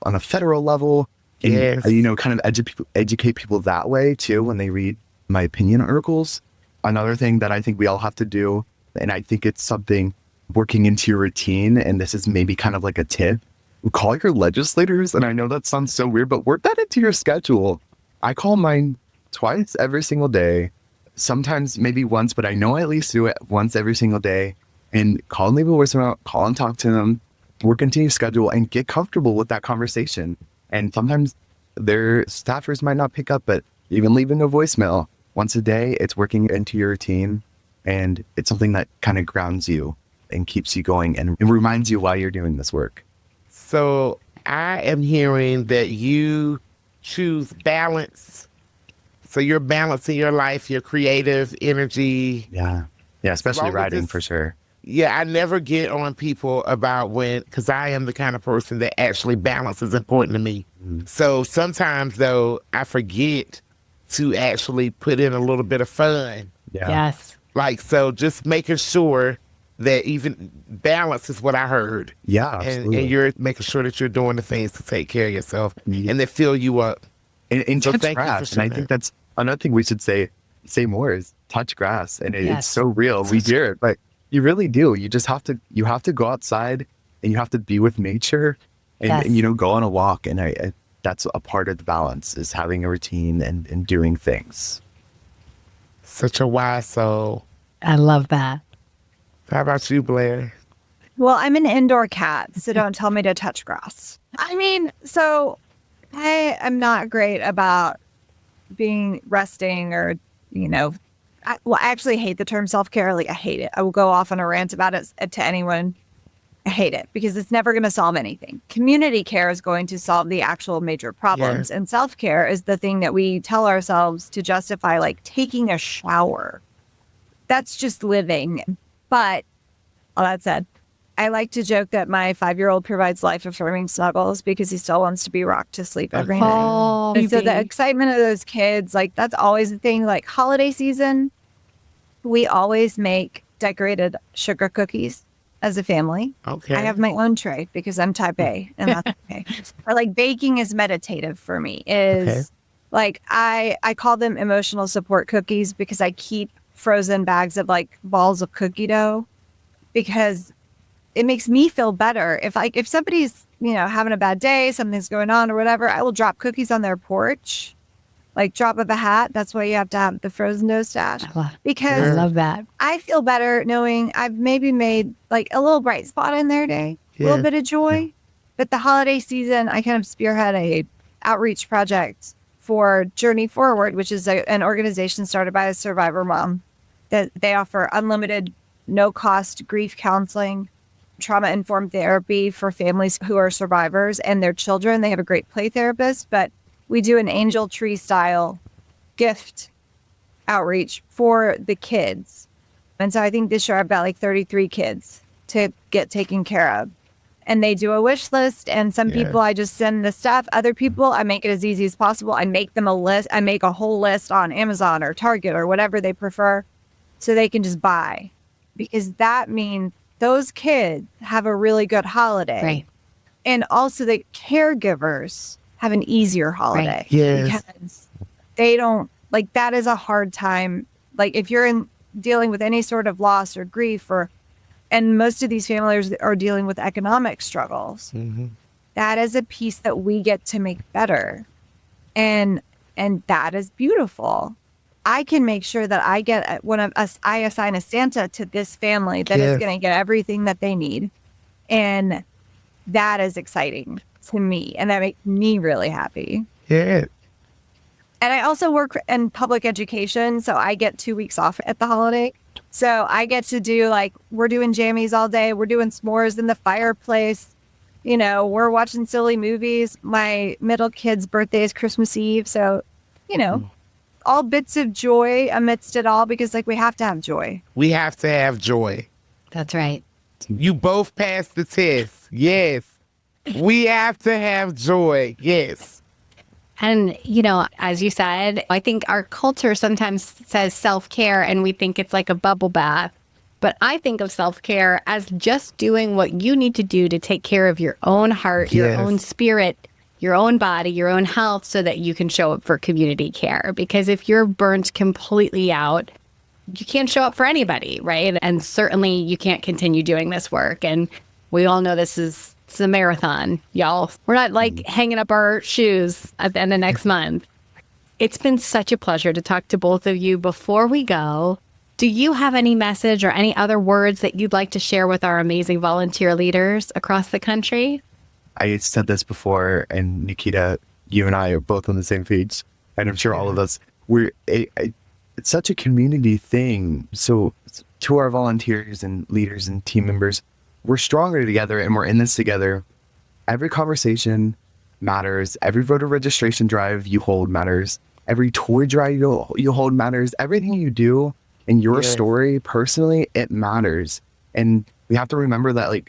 on a federal level, and, kind of educate people that way too when they read my opinion articles. Another thing that I think we all have to do, and I think it's something working into your routine, and this is maybe kind of like a tip, call your legislators. And I know that sounds so weird, but work that into your schedule. I call mine twice every single day, sometimes maybe once, but I know I at least do it once every single day, and call and leave a voicemail, call and talk to them, work into your schedule and get comfortable with that conversation. And sometimes their staffers might not pick up, but even leaving a voicemail once a day, it's working into your routine, and it's something that kind of grounds you and keeps you going and it reminds you why you're doing this work. So I am hearing that you choose balance. So you're balancing your life, your creative energy. Yeah, especially writing for sure. Yeah, I never get on people about because I am the kind of person that actually balance is important to me. So sometimes though, I forget to actually put in a little bit of fun. Yeah. Yes. Like, so just making sure that even balance is what I heard. Yeah, and you're making sure that you're doing the things to take care of yourself and that fill you up. And so touch grass. And I think that's another thing we should say more is touch grass. And it's so real. We hear it, but you really do. You just have to go outside and you have to be with nature and go on a walk. And I that's a part of the balance, is having a routine and doing things. Such a wise soul. I love that. How about you, Blair? Well, I'm an indoor cat, so don't tell me to touch grass. I mean, so I am not great about resting or, I actually hate the term self-care. Like, I hate it. I will go off on a rant about it to anyone. I hate it because it's never going to solve anything. Community care is going to solve the actual major problems. And self-care is the thing that we tell ourselves to justify, like taking a shower. That's just living. But all that said, I like to joke that my 5-year-old provides life-affirming snuggles because he still wants to be rocked to sleep every night. And so the excitement of those kids, like, that's always the thing. Like, holiday season, we always make decorated sugar cookies as a family. Okay. I have my own tray because I'm type A, and that's okay. Or like baking is meditative for me. Like I call them emotional support cookies because I keep frozen bags of like balls of cookie dough because it makes me feel better. If somebody's, having a bad day, something's going on or whatever, I will drop cookies on their porch. Like drop of a hat. That's why you have to have the frozen dough stash. Because I love that. I feel better knowing I've maybe made like a little bright spot in their day, a little bit of joy. But the holiday season, I kind of spearhead a outreach project for Journey Forward, which is an organization started by a survivor mom that they offer unlimited, no-cost grief counseling, trauma-informed therapy for families who are survivors and their children. They have a great play therapist, but we do an angel tree style gift outreach for the kids. And so I think this year I've got like 33 kids to get taken care of. And they do a wish list. And some people I just send the stuff. Other people, I make it as easy as possible. I make them a list. I make a whole list on Amazon or Target or whatever they prefer so they can just buy. Because that means those kids have a really good holiday. Right. And also the caregivers have an easier holiday. Right. Yes. Because they don't, like, that is a hard time. Like, if you're dealing with any sort of loss or grief, and most of these families are dealing with economic struggles, that is a piece that we get to make better. And that is beautiful. I can make sure that I get I assign a Santa to this family that is going to get everything that they need. And that is exciting to me. And that makes me really happy. Yeah. And I also work in public education. So I get 2 weeks off at the holiday. So I get to do we're doing jammies all day. We're doing s'mores in the fireplace. We're watching silly movies. My middle kid's birthday is Christmas Eve. So, all bits of joy amidst it all because we have to have joy. We have to have joy. That's right. You both passed the test. Yes. We have to have joy. Yes. And, as you said, I think our culture sometimes says self-care and we think it's like a bubble bath. But I think of self-care as just doing what you need to do to take care of your own heart, your own spirit, your own body, your own health, so that you can show up for community care. Because if you're burnt completely out, you can't show up for anybody, right? And certainly you can't continue doing this work. And we all know it's a marathon, y'all. We're not hanging up our shoes at the end of next month. It's been such a pleasure to talk to both of you. Before we go, do you have any message or any other words that you'd like to share with our amazing volunteer leaders across the country? I said this before, and Nikita, you and I are both on the same page, and I'm sure all of us, it's such a community thing. So to our volunteers and leaders and team members, we're stronger together and we're in this together. Every conversation matters. Every voter registration drive you hold matters. Every toy drive you hold matters. Everything you do in your story personally, it matters. And we have to remember that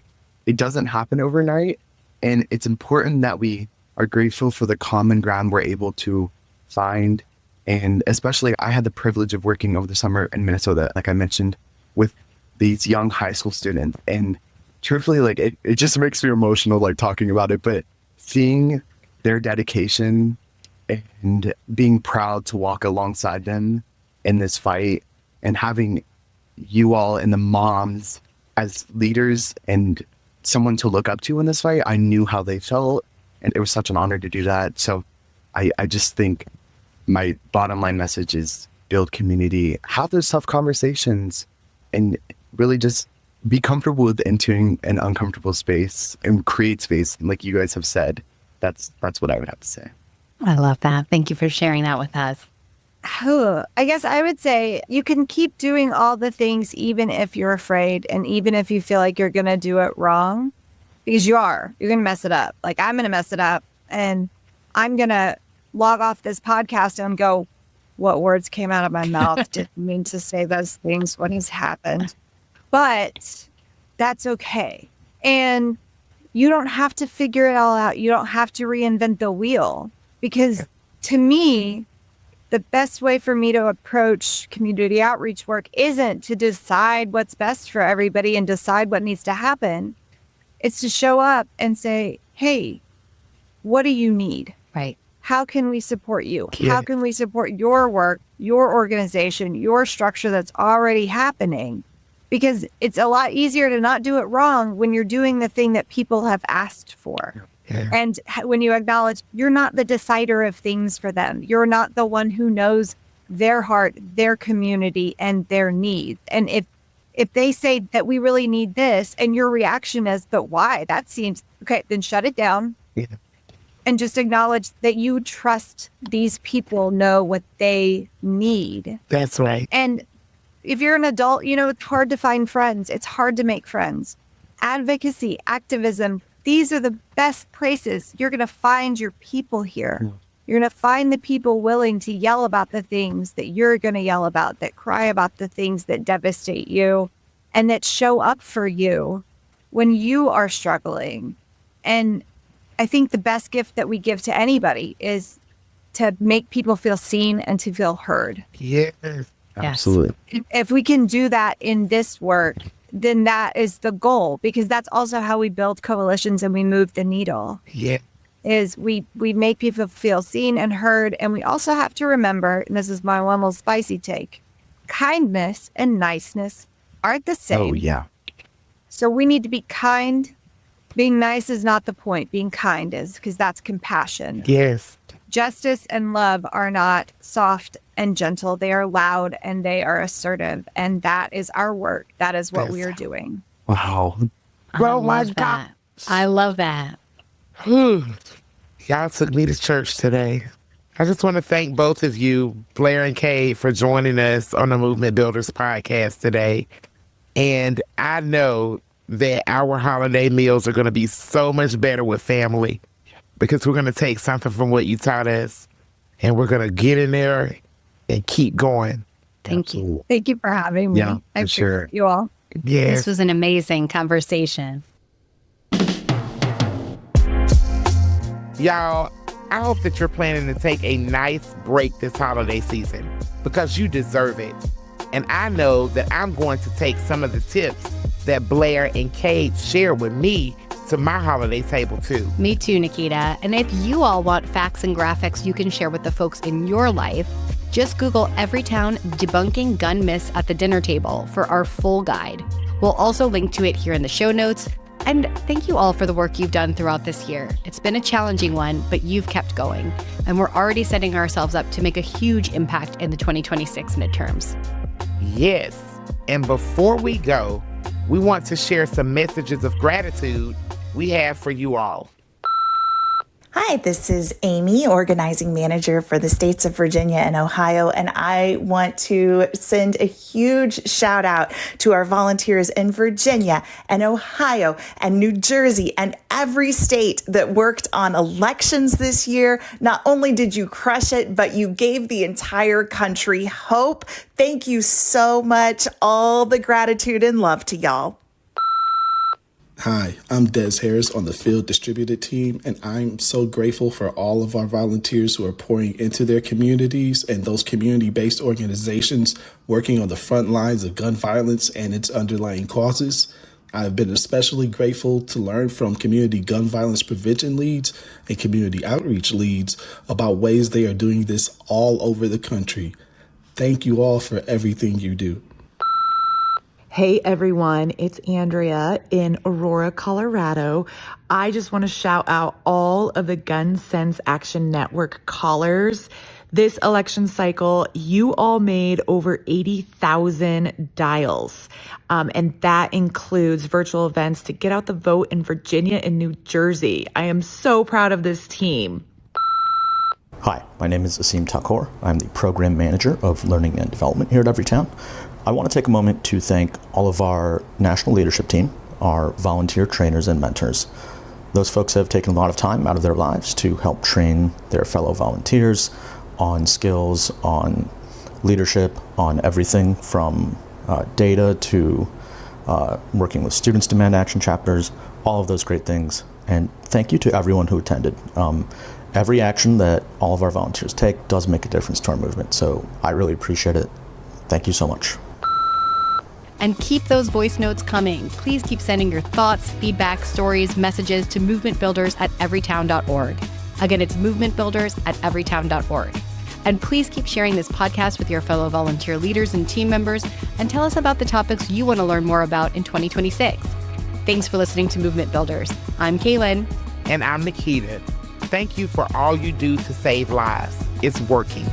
it doesn't happen overnight. And it's important that we are grateful for the common ground we're able to find. And especially, I had the privilege of working over the summer in Minnesota, like I mentioned, with these young high school students. And truthfully, it just makes me emotional, talking about it. But seeing their dedication and being proud to walk alongside them in this fight, and having you all and the moms as leaders and someone to look up to in this fight, I knew how they felt, and it was such an honor to do that. So I just think my bottom line message is build community, have those tough conversations, and really just be comfortable with entering an uncomfortable space and create space. Like you guys have said, that's what I would have to say. I love that. Thank you for sharing that with us. I guess I would say you can keep doing all the things even if you're afraid and even if you feel like you're going to do it wrong, because you're going to mess it up. I'm going to mess it up, and I'm going to log off this podcast and go, what words came out of my mouth? Didn't mean to say those things. What has happened? But that's okay. And you don't have to figure it all out. You don't have to reinvent the wheel, because to me, the best way for me to approach community outreach work isn't to decide what's best for everybody and decide what needs to happen. It's to show up and say, hey, what do you need? Right. how can we support you? Yeah. How can we support your work, your organization, your structure that's already happening? Because it's a lot easier to not do it wrong when you're doing the thing that people have asked for. Yeah. And when you acknowledge you're not the decider of things for them, you're not the one who knows their heart, their community, and their needs. And if they say that we really need this, and your reaction is, but why? That seems okay, then shut it down. Yeah. And just acknowledge that you trust these people know what they need. That's right. And if you're an adult, it's hard to find friends. It's hard to make friends. Advocacy, activism, these are the best places. You're going to find your people here. You're going to find the people willing to yell about the things that you're going to yell about, that cry about the things that devastate you, and that show up for you when you are struggling. And I think the best gift that we give to anybody is to make people feel seen and to feel heard. Yes. Absolutely. If we can do that in this work, then that is the goal, because that's also how we build coalitions and we move the needle. Yeah. Is we make people feel seen and heard. And we also have to remember, and this is my one little spicy take, kindness and niceness aren't the same. Oh, yeah. So we need to be kind. Being nice is not the point. Being kind is, because that's compassion. Yes. Justice and love are not soft and gentle. They are loud and they are assertive. And that is our work. That is what we are doing. Wow. Oh my love God. that. I love that. Y'all took me to church today. I just want to thank both of you, Blair and Cade, for joining us on the Movement Builders podcast today. And I know that our holiday meals are going to be so much better with family, because we're going to take something from what you taught us and we're going to get in there and keep going. Thank you. Thank you for having me. Yeah, I for sure. appreciate you all. Yes. This was an amazing conversation. Y'all, I hope that you're planning to take a nice break this holiday season, because you deserve it. And I know that I'm going to take some of the tips that Blair and Cade shared with me to my holiday table too. Me too, Nikita. And if you all want facts and graphics you can share with the folks in your life, just Google Everytown Debunking Gun Myths at the Dinner Table for our full guide. We'll also link to it here in the show notes. And thank you all for the work you've done throughout this year. It's been a challenging one, but you've kept going. And we're already setting ourselves up to make a huge impact in the 2026 midterms. Yes. And before we go, we want to share some messages of gratitude we have for you all. Hi, this is Amy, organizing manager for the states of Virginia and Ohio, and I want to send a huge shout out to our volunteers in Virginia and Ohio and New Jersey and every state that worked on elections this year. Not only did you crush it, but you gave the entire country hope. Thank you so much. All the gratitude and love to y'all. Hi, I'm Des Harris on the Field Distributed team, and I'm so grateful for all of our volunteers who are pouring into their communities and those community-based organizations working on the front lines of gun violence and its underlying causes. I've been especially grateful to learn from community gun violence prevention leads and community outreach leads about ways they are doing this all over the country. Thank you all for everything you do. Hey everyone, it's Andrea in Aurora, Colorado. I just want to shout out all of the Gun Sense Action Network callers. This election cycle, you all made over 80,000 dials. And that includes virtual events to get out the vote in Virginia and New Jersey. I am so proud of this team. Hi, my name is Asim Thakur. I'm the Program Manager of Learning and Development here at Everytown. I want to take a moment to thank all of our national leadership team, our volunteer trainers and mentors. Those folks have taken a lot of time out of their lives to help train their fellow volunteers on skills, on leadership, on everything from data to working with students' demand action chapters, all of those great things. And thank you to everyone who attended. Every action that all of our volunteers take does make a difference to our movement, so I really appreciate it. Thank you so much. And keep those voice notes coming. Please keep sending your thoughts, feedback, stories, messages to movementbuilders@everytown.org. Again, it's movementbuilders@everytown.org. And please keep sharing this podcast with your fellow volunteer leaders and team members, and tell us about the topics you want to learn more about in 2026. Thanks for listening to Movement Builders. I'm Kaylin. And I'm Nikita. Thank you for all you do to save lives. It's working.